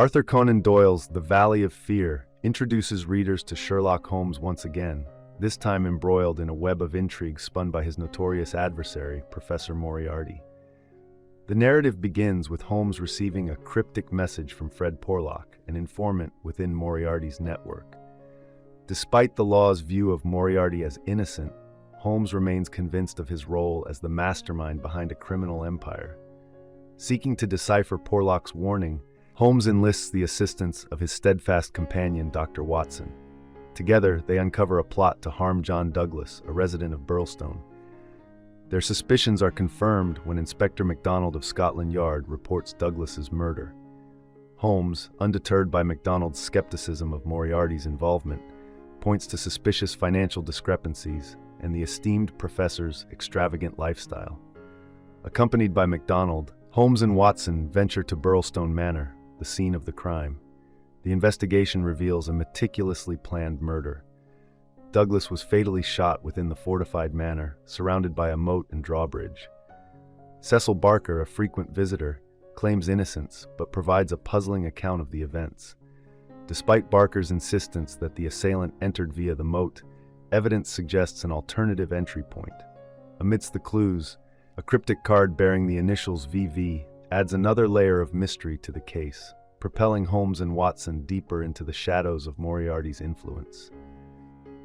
Arthur Conan Doyle's The Valley of Fear introduces readers to Sherlock Holmes once again, this time embroiled in a web of intrigue spun by his notorious adversary, Professor Moriarty. The narrative begins with Holmes receiving a cryptic message from Fred Porlock, an informant within Moriarty's network. Despite the law's view of Moriarty as innocent, Holmes remains convinced of his role as the mastermind behind a criminal empire. Seeking to decipher Porlock's warning, Holmes enlists the assistance of his steadfast companion, Dr. Watson. Together, they uncover a plot to harm John Douglas, a resident of Birlstone. Their suspicions are confirmed when Inspector MacDonald of Scotland Yard reports Douglas's murder. Holmes, undeterred by MacDonald's skepticism of Moriarty's involvement, points to suspicious financial discrepancies and the esteemed professor's extravagant lifestyle. Accompanied by MacDonald, Holmes and Watson venture to Birlstone Manor, the scene of the crime. The investigation reveals a meticulously planned murder. Douglas was fatally shot within the fortified manor, surrounded by a moat and drawbridge. Cecil Barker, a frequent visitor, claims innocence but provides a puzzling account of the events. Despite Barker's insistence that the assailant entered via the moat, evidence suggests an alternative entry point. Amidst the clues, a cryptic card bearing the initials VV adds another layer of mystery to the case, propelling Holmes and Watson deeper into the shadows of Moriarty's influence.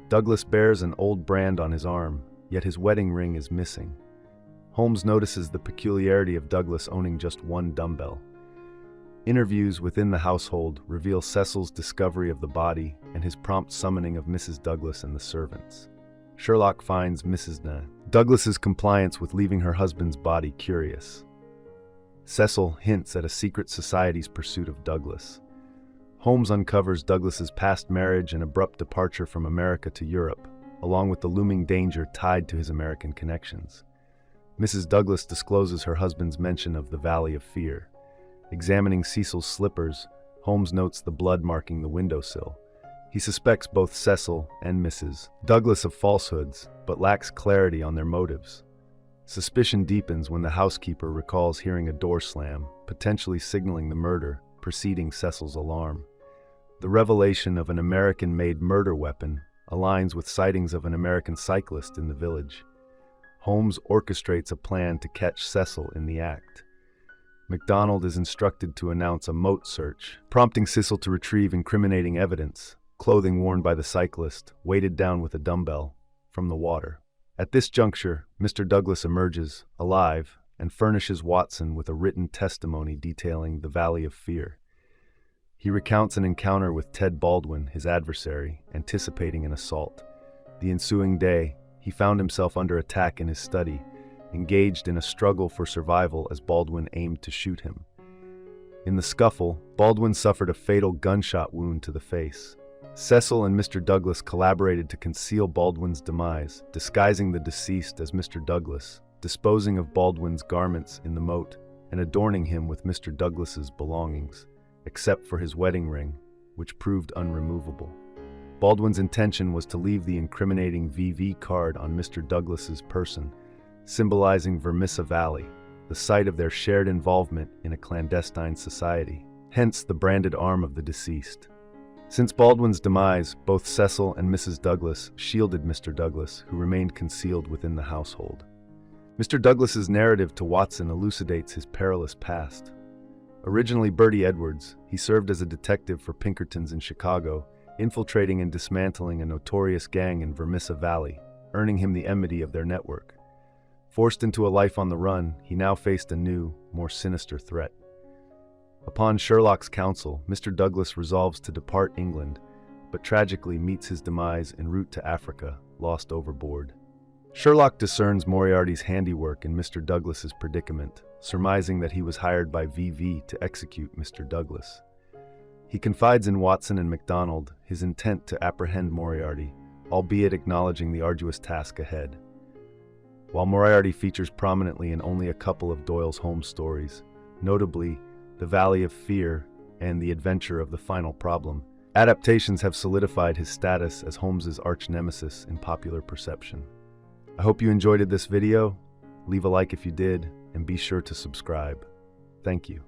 Douglas bears an old brand on his arm, yet his wedding ring is missing. Holmes notices the peculiarity of Douglas owning just one dumbbell. Interviews within the household reveal Cecil's discovery of the body and his prompt summoning of Mrs. Douglas and the servants. Sherlock finds Mrs. Douglas's compliance with leaving her husband's body curious. Cecil hints at a secret society's pursuit of Douglas. Holmes uncovers Douglas's past marriage and abrupt departure from America to Europe, along with the looming danger tied to his American connections. Mrs. Douglas discloses her husband's mention of the Valley of Fear. Examining Cecil's slippers, Holmes notes the blood marking the windowsill. He suspects both Cecil and Mrs. Douglas of falsehoods, but lacks clarity on their motives. Suspicion deepens when the housekeeper recalls hearing a door slam, potentially signaling the murder, preceding Cecil's alarm. The revelation of an American-made murder weapon aligns with sightings of an American cyclist in the village. Holmes orchestrates a plan to catch Cecil in the act. MacDonald is instructed to announce a moat search, prompting Cecil to retrieve incriminating evidence, clothing worn by the cyclist, weighted down with a dumbbell, from the water. At this juncture, Mr. Douglas emerges, alive, and furnishes Watson with a written testimony detailing the Valley of Fear. He recounts an encounter with Ted Baldwin, his adversary, anticipating an assault. The ensuing day, he found himself under attack in his study, engaged in a struggle for survival as Baldwin aimed to shoot him. In the scuffle, Baldwin suffered a fatal gunshot wound to the face. Cecil and Mr. Douglas collaborated to conceal Baldwin's demise, disguising the deceased as Mr. Douglas, disposing of Baldwin's garments in the moat, and adorning him with Mr. Douglas's belongings, except for his wedding ring, which proved unremovable. Baldwin's intention was to leave the incriminating VV card on Mr. Douglas's person, symbolizing Vermissa Valley, the site of their shared involvement in a clandestine society, hence the branded arm of the deceased. Since Baldwin's demise, both Cecil and Mrs. Douglas shielded Mr. Douglas, who remained concealed within the household. Mr. Douglas's narrative to Watson elucidates his perilous past. Originally Birdy Edwards, he served as a detective for Pinkertons in Chicago, infiltrating and dismantling a notorious gang in Vermissa Valley, earning him the enmity of their network. Forced into a life on the run, he now faced a new, more sinister threat. Upon Sherlock's counsel, Mr. Douglas resolves to depart England, but tragically meets his demise en route to Africa, lost overboard. Sherlock discerns Moriarty's handiwork in Mr. Douglas's predicament, surmising that he was hired by VV to execute Mr. Douglas. He confides in Watson and MacDonald his intent to apprehend Moriarty, albeit acknowledging the arduous task ahead. While Moriarty features prominently in only a couple of Doyle's Holmes stories, notably The Valley of Fear and The Adventure of the Final Problem, adaptations have solidified his status as Holmes's arch-nemesis in popular perception. I hope you enjoyed this video. Leave a like if you did, and be sure to subscribe. Thank you.